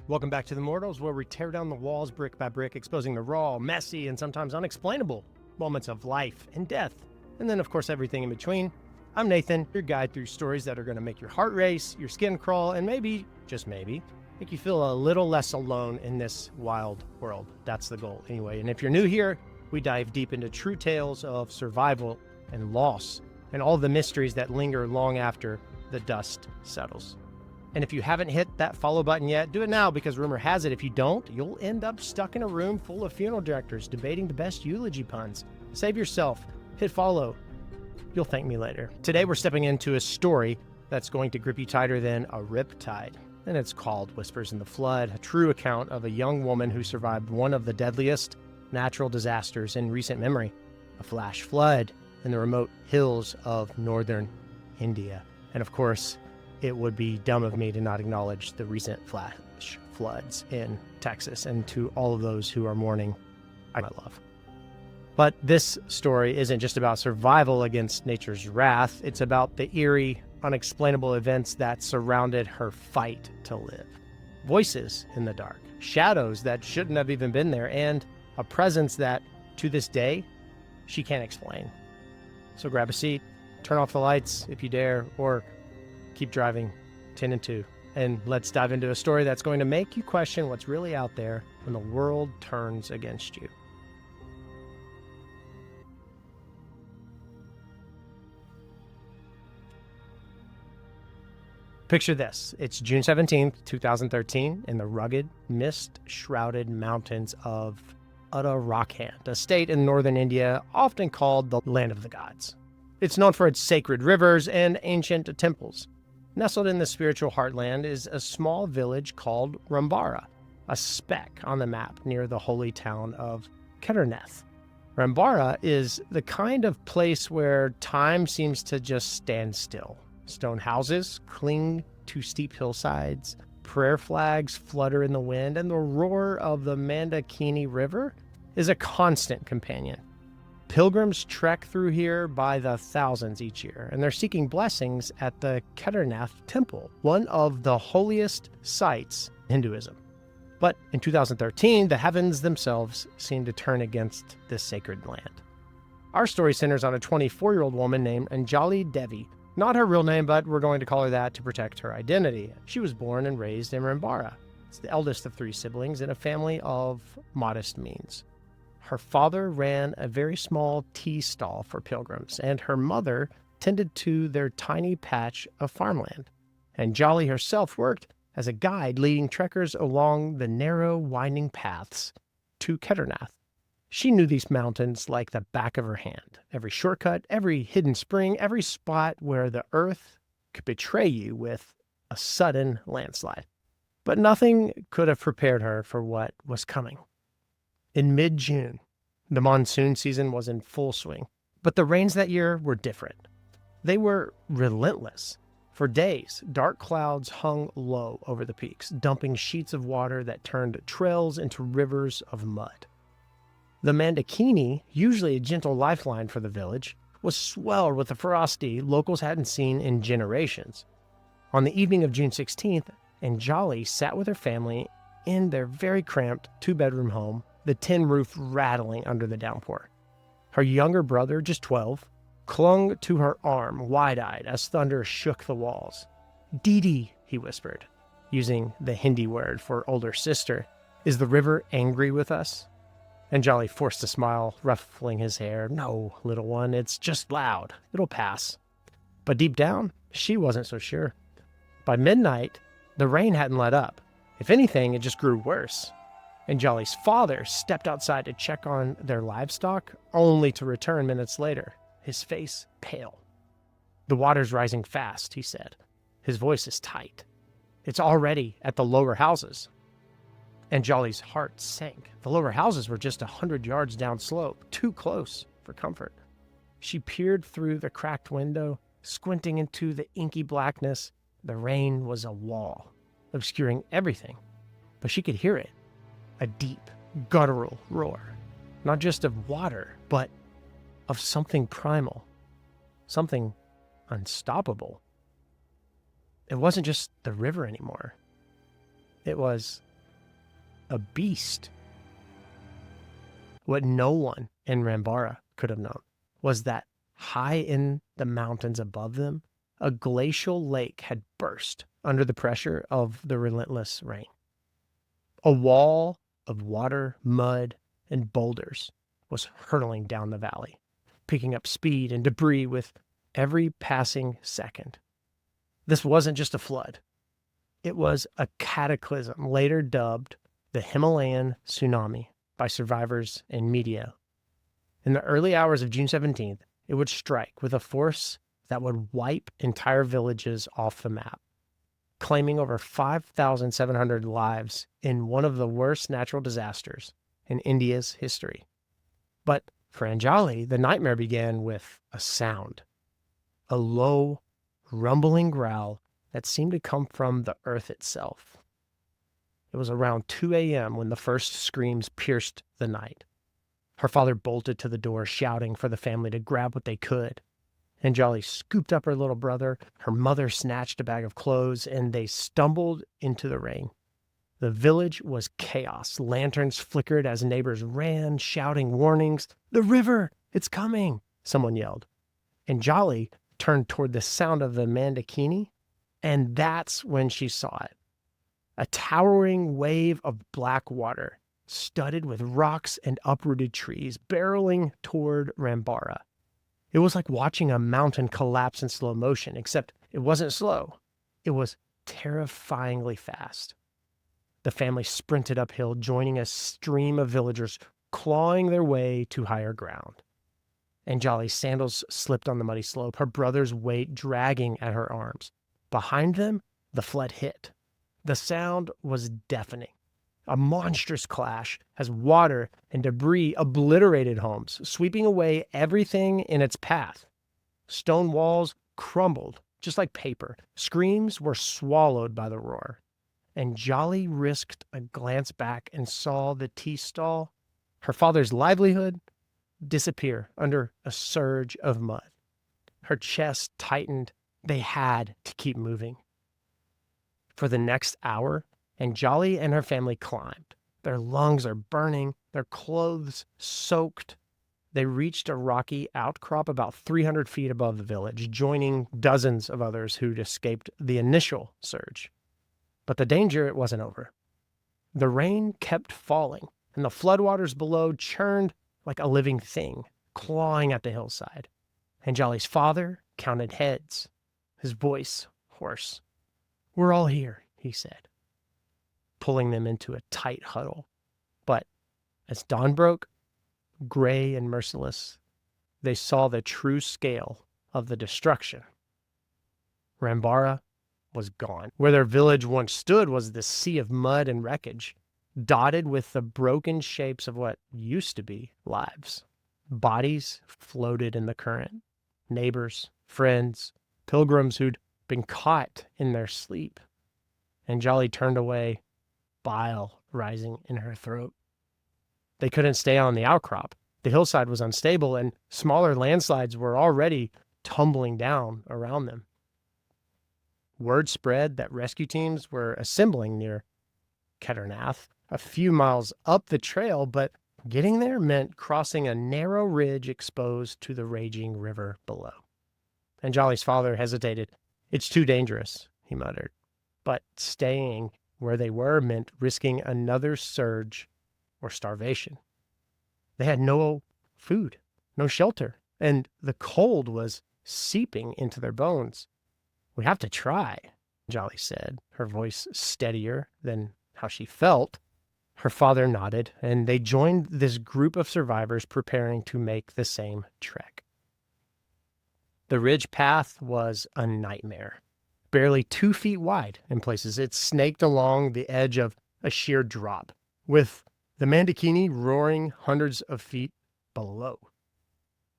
Welcome back to The Mortals, where we tear down the walls brick by brick, exposing the raw, messy, and sometimes unexplainable moments of life and death, and then, of course, everything in between. I'm Nathan, your guide through stories that are going to make your heart race, your skin crawl, and maybe, just maybe, make you feel a little less alone in this wild world. That's the goal, anyway. And if you're new here, we dive deep into true tales of survival and loss, and all the mysteries that linger long after the dust settles. And if you haven't hit that follow button yet, do it now, because rumor has it, if you don't, you'll end up stuck in a room full of funeral directors debating the best eulogy puns. Save yourself. Hit follow. You'll thank me later. Today we're stepping into a story that's going to grip you tighter than a riptide. And it's called Whispers in the Flood, a true account of a young woman who survived one of the deadliest natural disasters in recent memory, a flash flood in the remote hills of northern India. And of course, it would be dumb of me to not acknowledge the recent flash floods in Texas, and to all of those who are mourning, I love. But this story isn't just about survival against nature's wrath. It's about the eerie, unexplainable events that surrounded her fight to live. Voices in the dark, shadows that shouldn't have even been there, and a presence that, to this day, she can't explain. So grab a seat, turn off the lights if you dare, or keep driving 10 and 2, and let's dive into a story that's going to make you question what's really out there when the world turns against you. Picture this. It's June 17th, 2013, in the rugged, mist-shrouded mountains of Uttarakhand, a state in northern India often called the Land of the Gods. It's known for its sacred rivers and ancient temples. Nestled in the spiritual heartland is a small village called Rambara, a speck on the map near the holy town of Kedarnath. Rambara is the kind of place where time seems to just stand still. Stone houses cling to steep hillsides, prayer flags flutter in the wind, and the roar of the Mandakini River is a constant companion. Pilgrims trek through here by the thousands each year, and they're seeking blessings at the Kedarnath Temple, one of the holiest sites in Hinduism. But in 2013, the heavens themselves seem to turn against this sacred land. Our story centers on a 24-year-old woman named Anjali Devi. Not her real name, but we're going to call her that to protect her identity. She was born and raised in Rambara. It's the eldest of 3 siblings in a family of modest means. Her father ran a very small tea stall for pilgrims, and her mother tended to their tiny patch of farmland. And Jolly herself worked as a guide leading trekkers along the narrow, winding paths to Kedarnath. She knew these mountains like the back of her hand. Every shortcut, every hidden spring, every spot where the earth could betray you with a sudden landslide. But nothing could have prepared her for what was coming. In mid-June, the monsoon season was in full swing, but the rains that year were different. They were relentless. For days, dark clouds hung low over the peaks, dumping sheets of water that turned trails into rivers of mud. The Mandakini, usually a gentle lifeline for the village, was swelled with a ferocity locals hadn't seen in generations. On the evening of June 16th, Anjali sat with her family in their very cramped 2-bedroom home, the tin roof rattling under the downpour. Her younger brother, just 12, clung to her arm, wide-eyed, as thunder shook the walls. "Didi," he whispered, using the Hindi word for older sister. "Is the river angry with us?" Anjali forced a smile, ruffling his hair. "No, little one, it's just loud. It'll pass." But deep down, she wasn't so sure. By midnight, the rain hadn't let up. If anything, it just grew worse. Anjali's father stepped outside to check on their livestock, only to return minutes later, his face pale. "The water's rising fast," he said. His voice is tight. "It's already at the lower houses." Anjali's heart sank. The lower houses were just 100 yards downslope, too close for comfort. She peered through the cracked window, squinting into the inky blackness. The rain was a wall, obscuring everything, but she could hear it. A deep, guttural roar, not just of water, but of something primal, something unstoppable. It wasn't just the river anymore. It was a beast. What no one in Rambara could have known was that high in the mountains above them, a glacial lake had burst under the pressure of the relentless rain. A wall of water, mud, and boulders was hurtling down the valley, picking up speed and debris with every passing second. This wasn't just a flood. It was a cataclysm later dubbed the Himalayan Tsunami by survivors and media. In the early hours of June 17th, it would strike with a force that would wipe entire villages off the map, claiming over 5,700 lives in one of the worst natural disasters in India's history. But for Anjali, the nightmare began with a sound, a low, rumbling growl that seemed to come from the earth itself. It was around 2 a.m. when the first screams pierced the night. Her father bolted to the door, shouting for the family to grab what they could. Anjali scooped up her little brother, her mother snatched a bag of clothes, and they stumbled into the rain. The village was chaos. Lanterns flickered as neighbors ran, shouting warnings. "The river! It's coming!" someone yelled. Anjali turned toward the sound of the Mandakini, and that's when she saw it. A towering wave of black water, studded with rocks and uprooted trees, barreling toward Rambara. It was like watching a mountain collapse in slow motion, except it wasn't slow. It was terrifyingly fast. The family sprinted uphill, joining a stream of villagers clawing their way to higher ground. Anjali's sandals slipped on the muddy slope, her brother's weight dragging at her arms. Behind them, the flood hit. The sound was deafening. A monstrous clash as water and debris obliterated homes, sweeping away everything in its path. Stone walls crumbled just like paper. Screams were swallowed by the roar. Anjali risked a glance back and saw the tea stall, her father's livelihood, disappear under a surge of mud. Her chest tightened. They had to keep moving. For the next hour, Anjali and her family climbed. Their lungs are burning, their clothes soaked. They reached a rocky outcrop about 300 feet above the village, joining dozens of others who'd escaped the initial surge. But the danger, it wasn't over. The rain kept falling, and the floodwaters below churned like a living thing, clawing at the hillside. Anjali's father counted heads, his voice hoarse. "We're all here," he said, pulling them into a tight huddle. But as dawn broke, gray and merciless, they saw the true scale of the destruction. Rambara was gone. Where their village once stood was the sea of mud and wreckage, dotted with the broken shapes of what used to be lives. Bodies floated in the current. Neighbors, friends, pilgrims who'd been caught in their sleep. Anjali turned away, bile rising in her throat. They couldn't stay on the outcrop. The hillside was unstable, and smaller landslides were already tumbling down around them. Word spread that rescue teams were assembling near Kedarnath, a few miles up the trail, but getting there meant crossing a narrow ridge exposed to the raging river below. Anjali's father hesitated. "It's too dangerous," he muttered. But staying where they were meant risking another surge or starvation. They had no food, no shelter, and the cold was seeping into their bones. "We have to try," Anjali said, her voice steadier than how she felt. Her father nodded, and they joined this group of survivors preparing to make the same trek. The ridge path was a nightmare. Barely 2 feet wide in places, it snaked along the edge of a sheer drop, with the Mandakini roaring hundreds of feet below.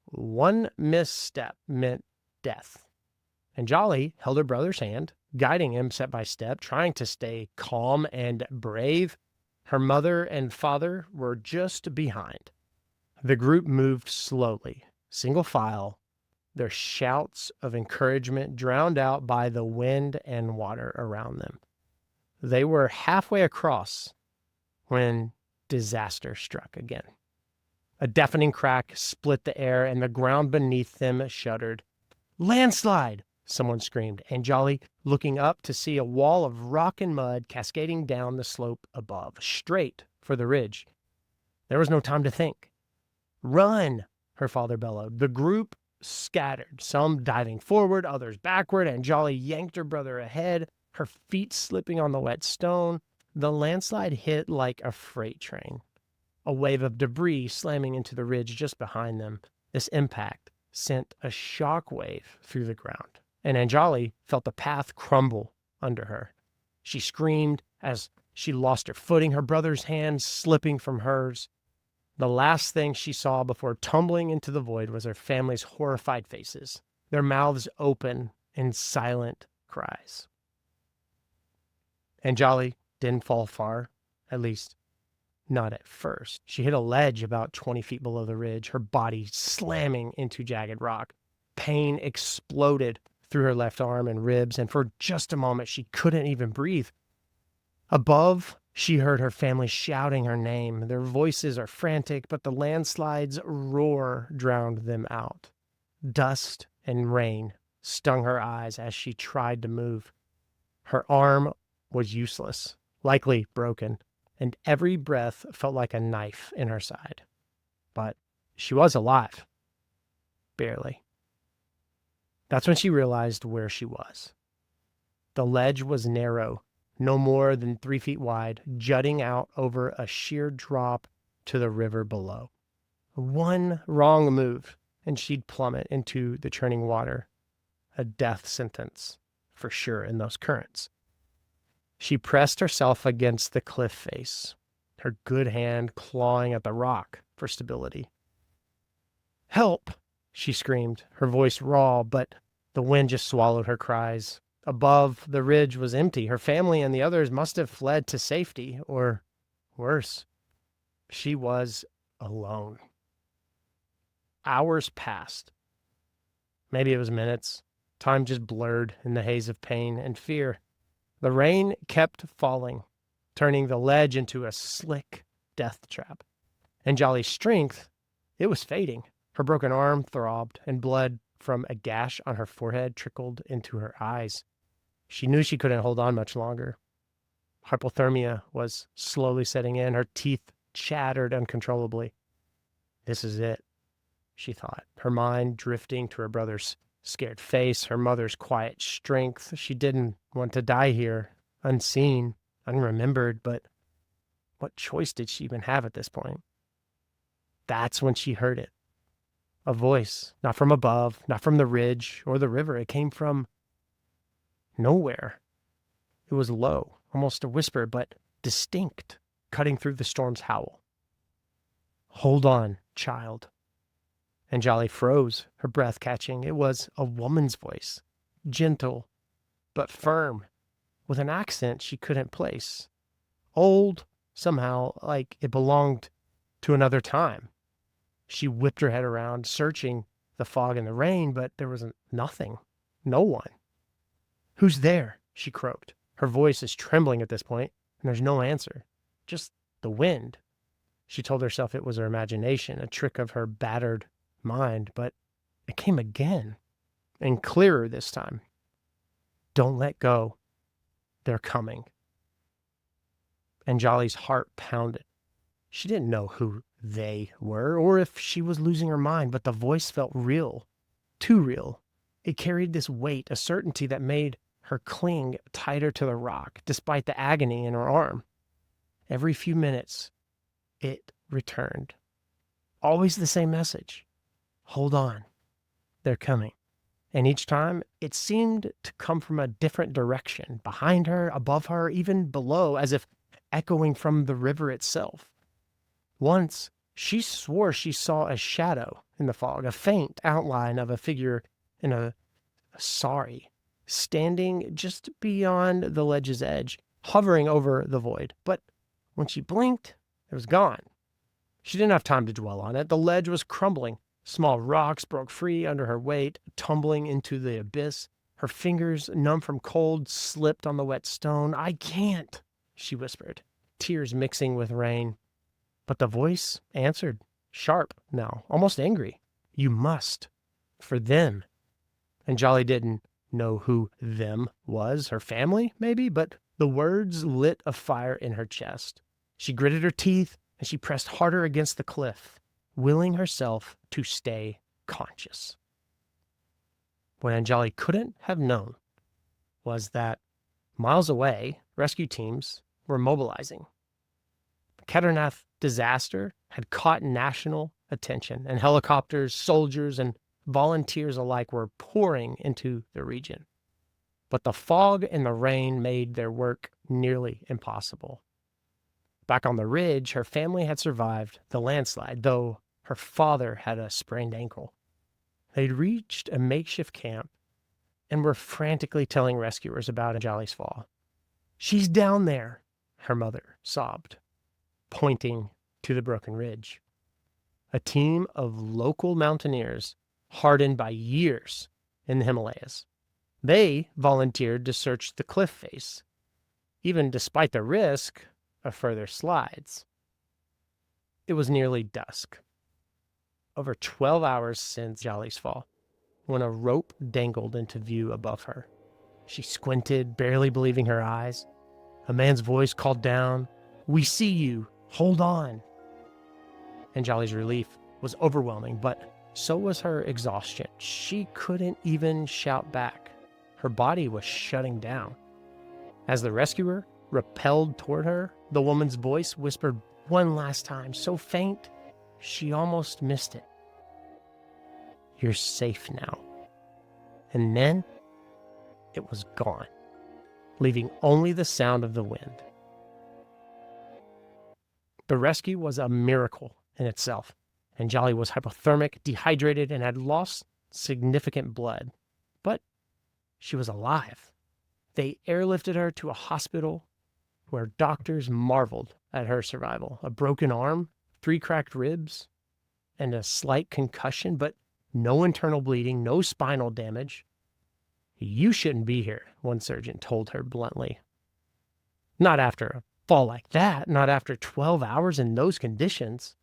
One misstep meant death. Anjali held her brother's hand, guiding him step by step, trying to stay calm and brave. Her mother and father were just behind. The group moved slowly, single file, their shouts of encouragement drowned out by the wind and water around them. They were halfway across when disaster struck again. A deafening crack split the air, and the ground beneath them shuddered. "Landslide!" someone screamed, and Jolly, looking up to see a wall of rock and mud cascading down the slope above, straight for the ridge. There was no time to think. "Run!" her father bellowed. The group scattered, some diving forward, others backward, and Jolly yanked her brother ahead, her feet slipping on the wet stone. The landslide hit like a freight train, a wave of debris slamming into the ridge just behind them. This impact sent a shock wave through the ground, and Anjali felt the path crumble under her. She screamed as she lost her footing, her brother's hand slipping from hers. The last thing she saw before tumbling into the void was her family's horrified faces, their mouths open in silent cries. Anjali didn't fall far, at least not at first. She hit a ledge about 20 feet below the ridge, her body slamming into jagged rock. Pain exploded through her left arm and ribs, and for just a moment she couldn't even breathe. Above, she heard her family shouting her name. Their voices are frantic, but the landslide's roar drowned them out. Dust and rain stung her eyes as she tried to move. Her arm was useless, likely broken, and every breath felt like a knife in her side. But she was alive. Barely. That's when she realized where she was. The ledge was narrow, no more than 3 feet wide, jutting out over a sheer drop to the river below. One wrong move, and she'd plummet into the churning water. A death sentence, for sure, in those currents. She pressed herself against the cliff face, her good hand clawing at the rock for stability. "Help!" she screamed, her voice raw, but the wind just swallowed her cries. Above, the ridge was empty. Her family and the others must have fled to safety, or worse, she was alone. Hours passed. Maybe it was minutes. Time just blurred in the haze of pain and fear. The rain kept falling, turning the ledge into a slick death trap. Anjali's strength, it was fading. Her broken arm throbbed, and blood from a gash on her forehead trickled into her eyes. She knew she couldn't hold on much longer. Hypothermia was slowly setting in. Her teeth chattered uncontrollably. This is it, she thought, her mind drifting to her brother's scared face, her mother's quiet strength. She didn't want to die here, unseen, unremembered, but what choice did she even have at this point? That's when she heard it. A voice, not from above, not from the ridge or the river. It came from nowhere. It was low, almost a whisper, but distinct, cutting through the storm's howl. "Hold on, child." Anjali froze, her breath catching. It was a woman's voice, gentle but firm, with an accent she couldn't place. Old, somehow, like it belonged to another time. She whipped her head around, searching the fog and the rain, but there was nothing, no one. "Who's there?" she croaked. Her voice is trembling at this point, and there's no answer, just the wind. She told herself it was her imagination, a trick of her battered mind, but it came again, and clearer this time. "Don't let go. They're coming." Anjali's heart pounded. She didn't know who they were, or if she was losing her mind, but the voice felt real, too real. It carried this weight, a certainty that made her cling tighter to the rock, despite the agony in her arm. Every few minutes, it returned. Always the same message. Hold on. They're coming. And each time, it seemed to come from a different direction, behind her, above her, even below, as if echoing from the river itself. Once, she swore she saw a shadow in the fog, a faint outline of a figure in a sari, standing just beyond the ledge's edge, hovering over the void. But when she blinked, it was gone. She didn't have time to dwell on it. The ledge was crumbling. Small rocks broke free under her weight, tumbling into the abyss. Her fingers, numb from cold, slipped on the wet stone. "I can't," she whispered. tears mixing with rain. But the voice answered, sharp now, almost angry. You must. For them. And Jolly didn't know who them was, her family, maybe, but the words lit a fire in her chest. She gritted her teeth and she pressed harder against the cliff, willing herself to stay conscious. What Anjali couldn't have known was that miles away, rescue teams were mobilizing. The Kedarnath disaster had caught national attention, and helicopters, soldiers, and volunteers alike were pouring into the region. But the fog and the rain made their work nearly impossible. Back on the ridge, her family had survived the landslide, though her father had a sprained ankle. They'd reached a makeshift camp and were frantically telling rescuers about Anjali's fall. She's down there, her mother sobbed, pointing to the broken ridge. A team of local mountaineers, hardened by years in the Himalayas. They volunteered to search the cliff face, even despite the risk of further slides. It was nearly dusk, over 12 hours since Jolly's fall, when a rope dangled into view above her. She squinted, barely believing her eyes. A man's voice called down, "We see you, hold on." And Jolly's relief was overwhelming, but so was her exhaustion. She couldn't even shout back. Her body was shutting down. As the rescuer rappelled toward her, the woman's voice whispered one last time, so faint, she almost missed it. "You're safe now." And then it was gone, leaving only the sound of the wind. The rescue was a miracle in itself. Anjali was hypothermic, dehydrated, and had lost significant blood. But she was alive. They airlifted her to a hospital where doctors marveled at her survival. A broken arm, 3 cracked ribs, and a slight concussion, but no internal bleeding, no spinal damage. "You shouldn't be here," one surgeon told her bluntly. "Not after a fall like that, not after 12 hours in those conditions."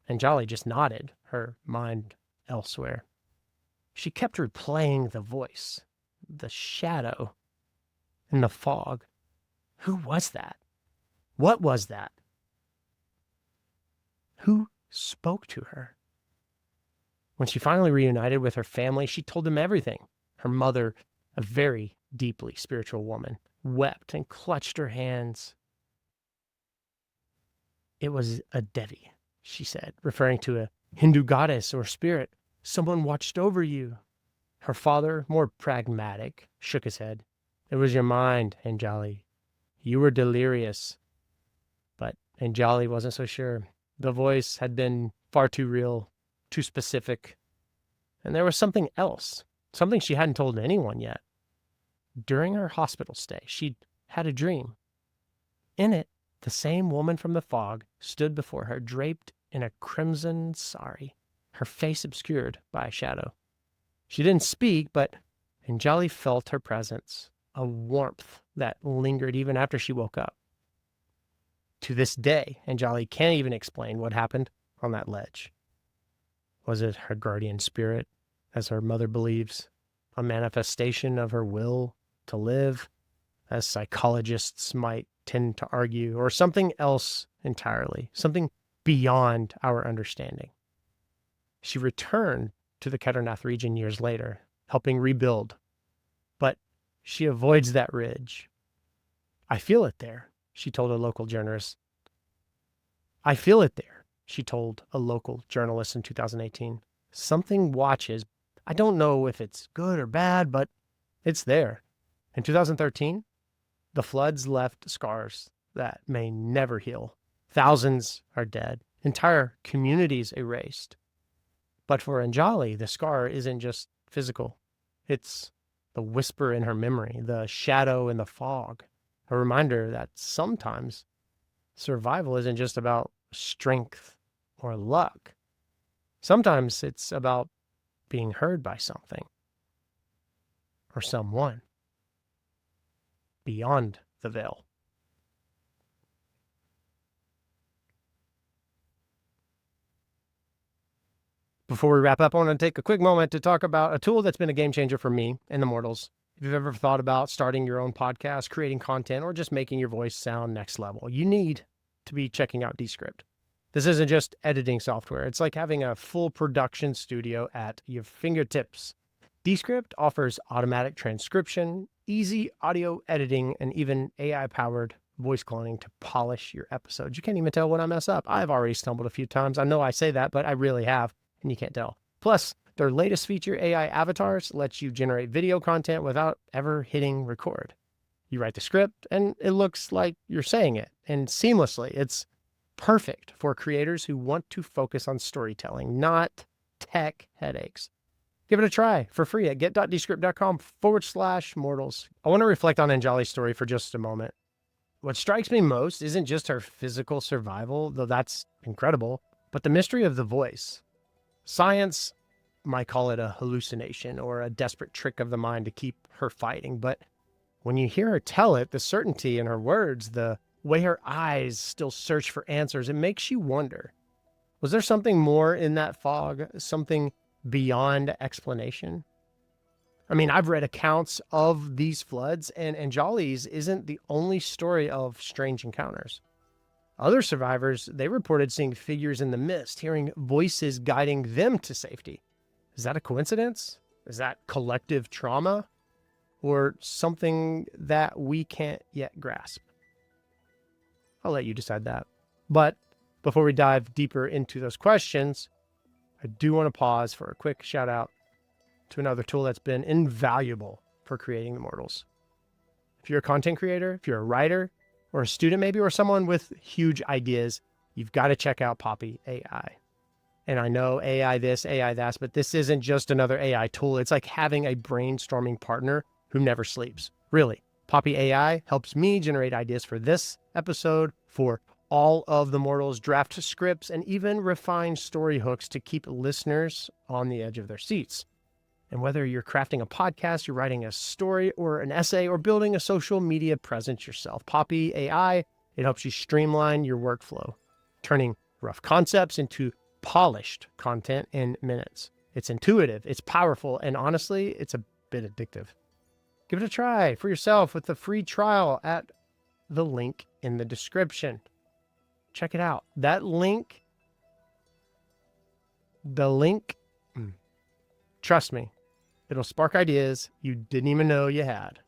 Anjali just nodded, her mind elsewhere. She kept replaying the voice, the shadow, and the fog. Who was that? What was that? Who spoke to her? When she finally reunited with her family, she told them everything. Her mother, a very deeply spiritual woman, wept and clutched her hands. "It was a Devi," she said, referring to a Hindu goddess or spirit. "Someone watched over you." Her father, more pragmatic, shook his head. "It was your mind, Anjali. You were delirious." But Anjali wasn't so sure. The voice had been far too real, too specific. And there was something else, something she hadn't told anyone yet. During her hospital stay, she'd had a dream. In it, the same woman from the fog stood before her, draped in a crimson sari, her face obscured by a shadow. She didn't speak, but Anjali felt her presence, a warmth that lingered even after she woke up. To this day, Anjali can't even explain what happened on that ledge. Was it her guardian spirit, as her mother believes, a manifestation of her will to live, as psychologists might tend to argue, or something else entirely, something beyond our understanding? She returned to the Kedarnath region years later, helping rebuild, but she avoids that ridge. "I feel it there," she told a local journalist. "I feel it there," she told a local journalist in 2018. "Something watches. I don't know if it's good or bad, but it's there." In 2013, the floods left scars that may never heal. Thousands are dead, entire communities erased. But for Anjali, the scar isn't just physical. It's the whisper in her memory, the shadow in the fog, a reminder that sometimes survival isn't just about strength or luck. Sometimes it's about being heard by something or someone beyond the veil. Before we wrap up, I want to take a quick moment to talk about a tool that's been a game changer for me and the Mortals. If you've ever thought about starting your own podcast, creating content, or just making your voice sound next level, you need to be checking out Descript. This isn't just editing software. It's like having a full production studio at your fingertips. Descript offers automatic transcription, easy audio editing, and even AI-powered voice cloning to polish your episodes. You can't even tell when I mess up. I've already stumbled a few times. I know I say that, but I really have, and you can't tell. Plus, their latest feature, AI Avatars, lets you generate video content without ever hitting record. You write the script, and it looks like you're saying it, and seamlessly. It's perfect for creators who want to focus on storytelling, not tech headaches. Give it a try for free at get.descript.com/mortals. I want to reflect on Anjali's story for just a moment. What strikes me most isn't just her physical survival, though that's incredible, but the mystery of the voice. Science might call it a hallucination or a desperate trick of the mind to keep her fighting, but when you hear her tell it, the certainty in her words, the way her eyes still search for answers, it makes you wonder. Was there something more in that fog? Something beyond explanation? I mean, I've read accounts of these floods, and Anjali's isn't the only story of strange encounters. Other survivors, they reported seeing figures in the mist, hearing voices guiding them to safety. Is that a coincidence? Is that collective trauma? Or something that we can't yet grasp? I'll let you decide that. But before we dive deeper into those questions, I do want to pause for a quick shout out to another tool that's been invaluable for creating the Mortals. If you're a content creator, if you're a writer, or a student maybe, or someone with huge ideas, you've got to check out Poppy AI. And I know AI this, AI that, but this isn't just another AI tool. It's like having a brainstorming partner who never sleeps. Really, Poppy AI helps me generate ideas for this episode, for all of the Mortals, draft scripts, and even refine story hooks to keep listeners on the edge of their seats. And whether you're crafting a podcast, you're writing a story or an essay, or building a social media presence yourself, Poppy AI, it helps you streamline your workflow, turning rough concepts into polished content in minutes. It's intuitive, it's powerful, and honestly, it's a bit addictive. Give it a try for yourself with a free trial at the link in the description. Check it out. That link, trust me, it'll spark ideas you didn't even know you had.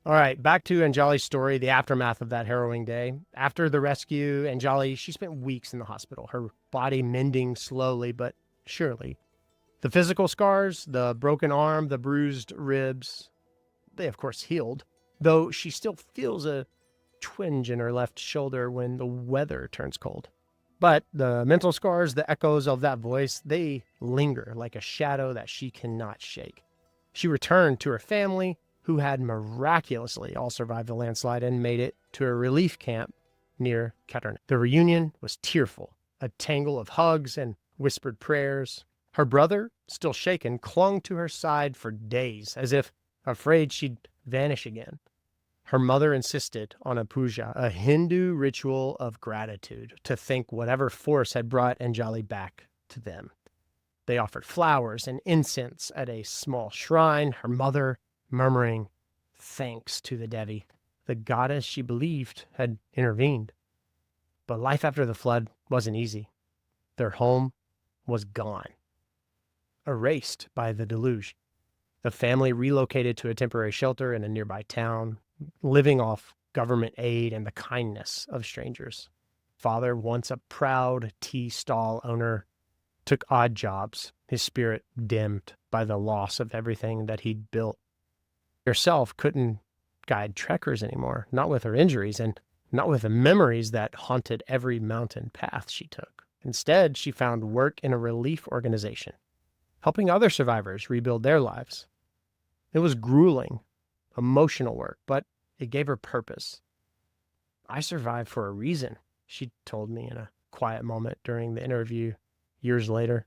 All right, back to Anjali's story, the aftermath of that harrowing day. After the rescue, Anjali, she spent weeks in the hospital, her body mending slowly but surely. The physical scars, the broken arm, the bruised ribs, they of course healed, though she still feels a twinge in her left shoulder when the weather turns cold. But the mental scars, the echoes of that voice, they linger like a shadow that she cannot shake. She returned to her family, who had miraculously all survived the landslide and made it to a relief camp near Kettering. The reunion was tearful, a tangle of hugs and whispered prayers. Her brother, still shaken, clung to her side for days, as if afraid she'd vanish again. Her mother insisted on a puja, a Hindu ritual of gratitude, to thank whatever force had brought Anjali back to them. They offered flowers and incense at a small shrine, her mother murmuring thanks to the Devi, the goddess she believed had intervened. But life after the flood wasn't easy. Their home was gone, erased by the deluge. The family relocated to a temporary shelter in a nearby town, living off government aid and the kindness of strangers. Father, once a proud tea stall owner, took odd jobs, his spirit dimmed by the loss of everything that he'd built. Herself couldn't guide trekkers anymore, not with her injuries and not with the memories that haunted every mountain path she took. Instead, she found work in a relief organization, helping other survivors rebuild their lives. It was grueling, emotional work, but it gave her purpose. I survived for a reason, she told me in a quiet moment during the interview. years later.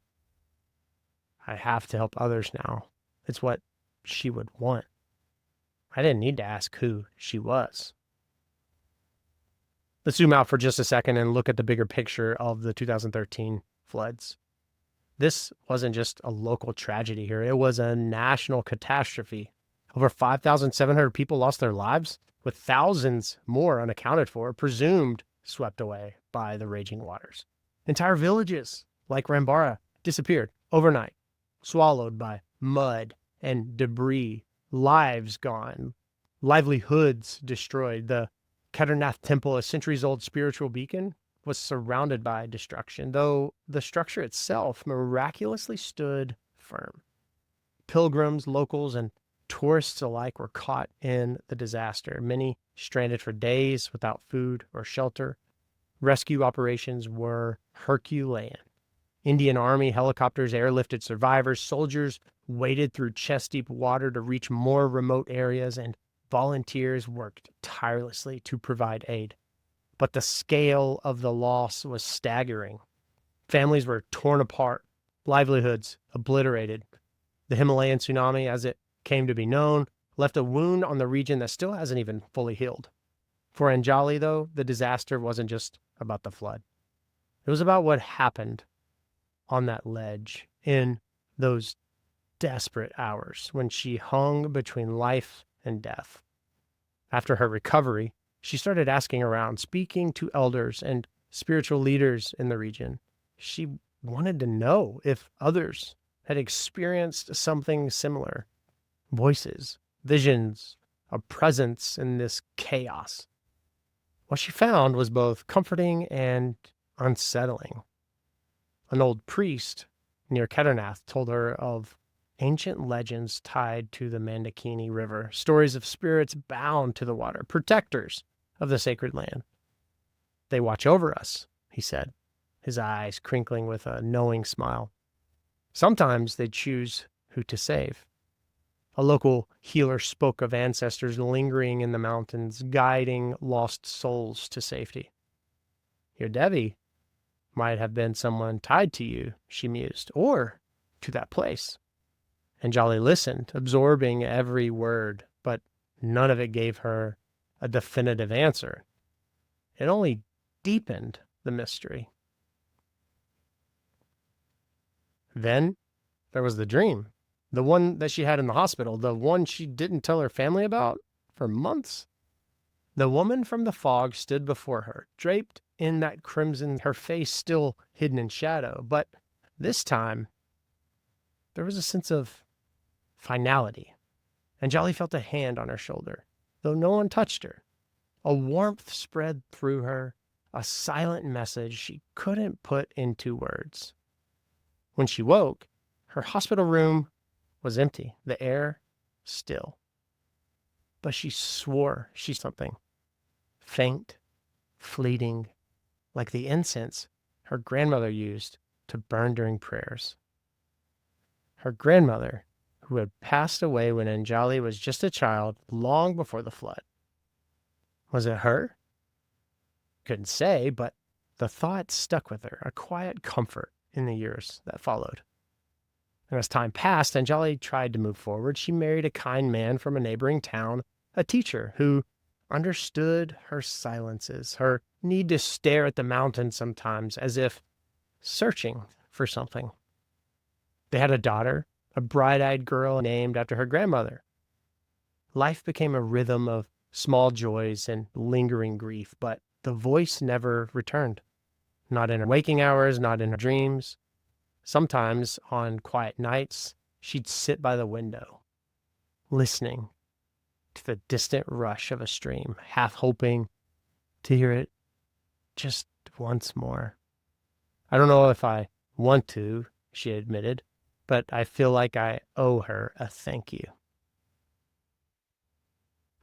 I have to help others now. It's what she would want. I didn't need to ask who she was. Let's zoom out for just a second and look at the bigger picture of the 2013 floods. This wasn't just a local tragedy here. It was a national catastrophe. Over 5,700 people lost their lives, with thousands more unaccounted for, presumed swept away by the raging waters. Entire villages, like Rambara, disappeared overnight, swallowed by mud and debris, lives gone, livelihoods destroyed. The Kedarnath Temple, a centuries-old spiritual beacon, was surrounded by destruction, though the structure itself miraculously stood firm. Pilgrims, locals, and tourists alike were caught in the disaster, many stranded for days without food or shelter. Rescue operations were Herculean. Indian Army helicopters airlifted survivors, soldiers waded through chest-deep water to reach more remote areas, and volunteers worked tirelessly to provide aid. But the scale of the loss was staggering. Families were torn apart, livelihoods obliterated. The Himalayan tsunami, as it came to be known, left a wound on the region that still hasn't even fully healed. For Anjali, though, the disaster wasn't just about the flood. It was about what happened on that ledge in those desperate hours when she hung between life and death. After her recovery, she started asking around, speaking to elders and spiritual leaders in the region. She wanted to know if others had experienced something similar. Voices, visions, a presence in this chaos. What she found was both comforting and unsettling. An old priest near Kedarnath told her of ancient legends tied to the Mandakini River, stories of spirits bound to the water, protectors of the sacred land. They watch over us, he said, his eyes crinkling with a knowing smile. Sometimes they choose who to save. A local healer spoke of ancestors lingering in the mountains, guiding lost souls to safety. Your Devi might have been someone tied to you, she mused, or to that place. Anjali listened, absorbing every word, but none of it gave her a definitive answer. It only deepened the mystery. Then there was the dream, the one that she had in the hospital, the one she didn't tell her family about for months. The woman from the fog stood before her, draped in that crimson, her face still hidden in shadow. But this time, there was a sense of finality. Anjali felt a hand on her shoulder, though no one touched her. A warmth spread through her, a silent message she couldn't put into words. When she woke, her hospital room was empty, the air still. But she swore she saw something, faint, fleeting, like the incense her grandmother used to burn during prayers. Her grandmother, who had passed away when Anjali was just a child, long before the flood. Was it her? Couldn't say, but the thought stuck with her, a quiet comfort in the years that followed. And as time passed, Anjali tried to move forward. She married a kind man from a neighboring town, a teacher who understood her silences, her need to stare at the mountain sometimes as if searching for something. They had a daughter, a bright-eyed girl named after her grandmother. Life became a rhythm of small joys and lingering grief, but the voice never returned. Not in her waking hours, not in her dreams. Sometimes, on quiet nights, she'd sit by the window, listening to the distant rush of a stream, half hoping to hear it just once more. I don't know if I want to, she admitted, but I feel like I owe her a thank you.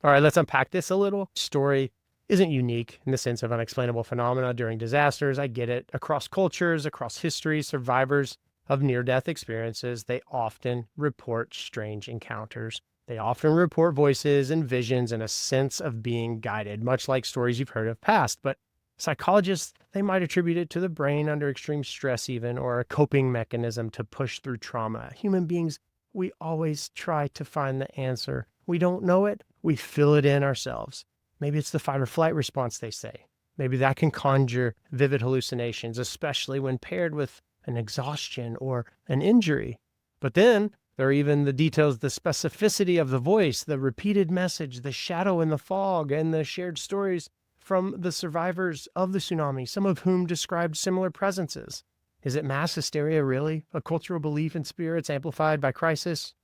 All right, let's unpack this a little. Story isn't unique in the sense of unexplainable phenomena during disasters. I get it. Across cultures, across history, survivors of near-death experiences, they often report strange encounters. They often report voices and visions and a sense of being guided, much like stories you've heard of past. But Psychologists, they might attribute it to the brain under extreme stress even, or a coping mechanism to push through trauma. Human beings, we always try to find the answer. We don't know it, we fill it in ourselves. Maybe it's the fight or flight response, they say. Maybe that can conjure vivid hallucinations, especially when paired with an exhaustion or an injury. But then there are even the details, the specificity of the voice, the repeated message, the shadow in the fog, and the shared stories from the survivors of the tsunami, some of whom described similar presences. Is it mass hysteria really? A cultural belief in spirits amplified by crisis?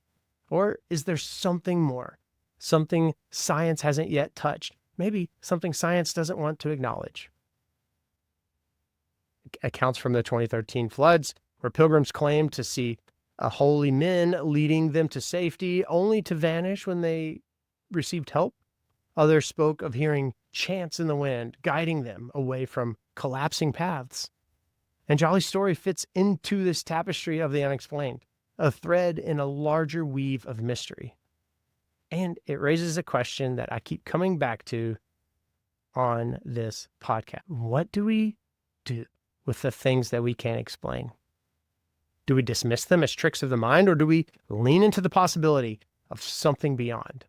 Or is there something more? Something science hasn't yet touched? Maybe something science doesn't want to acknowledge. Accounts from the 2013 floods, where pilgrims claimed to see holy men leading them to safety, only to vanish when they received help. Others spoke of hearing chants in the wind, guiding them away from collapsing paths. Anjali's story fits into this tapestry of the unexplained, a thread in a larger weave of mystery. And it raises a question that I keep coming back to on this podcast. What do we do with the things that we can't explain? Do we dismiss them as tricks of the mind, or do we lean into the possibility of something beyond?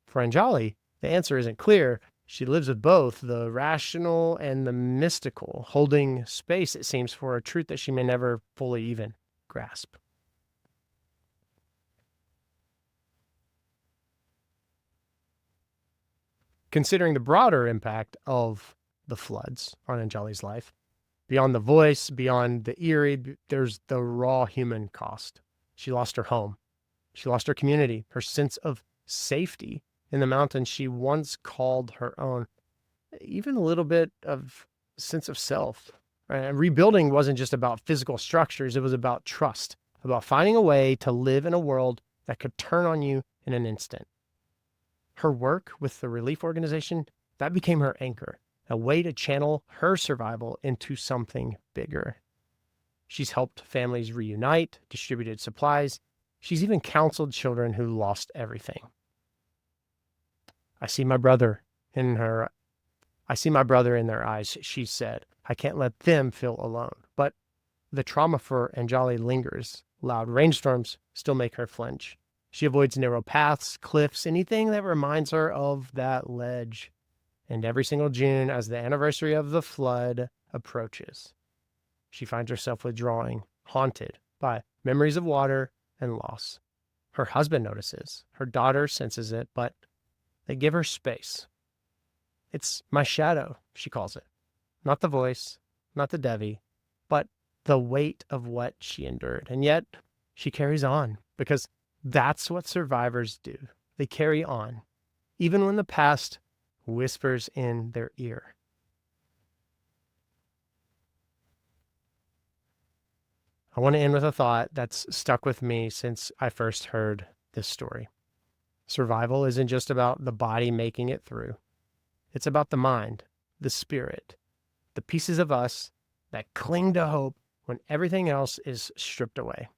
For Anjali, the answer isn't clear. She lives with both the rational and the mystical, holding space, it seems, for a truth that she may never fully even grasp. Considering the broader impact of the floods on Anjali's life, beyond the voice, beyond the eerie, there's the raw human cost. She lost her home. She lost her community, her sense of safety in the mountains she once called her own, even a little bit of sense of self. And rebuilding wasn't just about physical structures, it was about trust, about finding a way to live in a world that could turn on you in an instant. Her work with the relief organization, that became her anchor, a way to channel her survival into something bigger. She's helped families reunite, distributed supplies. She's even counseled children who lost everything. I see my brother in their eyes, she said. I can't let them feel alone. But the trauma for Anjali lingers. Loud rainstorms still make her flinch. She avoids narrow paths, cliffs, anything that reminds her of that ledge. And every single June, as the anniversary of the flood approaches, she finds herself withdrawing, haunted by memories of water and loss. Her husband notices. Her daughter senses it, but they give her space. It's my shadow, she calls it. Not the voice, not the Devi, but the weight of what she endured. And yet, she carries on, because that's what survivors do. They carry on, even when the past whispers in their ear. I want to end with a thought that's stuck with me since I first heard this story. Survival isn't just about the body making it through. It's about the mind, the spirit, the pieces of us that cling to hope when everything else is stripped away.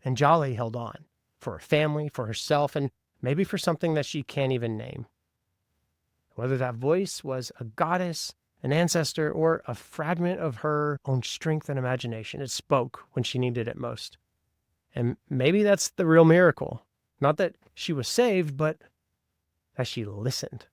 Anjali held on for her family, for herself, and maybe for something that she can't even name. Whether that voice was a goddess, an ancestor, or a fragment of her own strength and imagination, it spoke when she needed it most. And maybe that's the real miracle. Not that she was saved, but that she listened.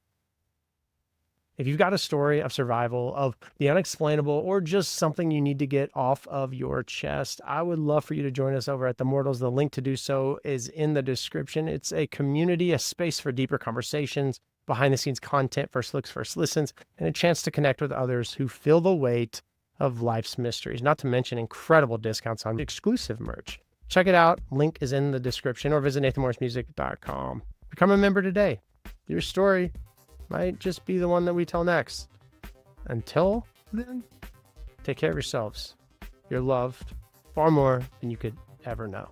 If you've got a story of survival, of the unexplainable, or just something you need to get off of your chest, I would love for you to join us over at The Mortals. The link to do so is in the description. It's a community, a space for deeper conversations, behind-the-scenes content, first looks, first listens, and a chance to connect with others who feel the weight of life's mysteries, not to mention incredible discounts on exclusive merch. Check it out. Link is in the description, or visit nathanmorrismusic.com. Become a member today. Your story might just be the one that we tell next. Until then, take care of yourselves. You're loved far more than you could ever know.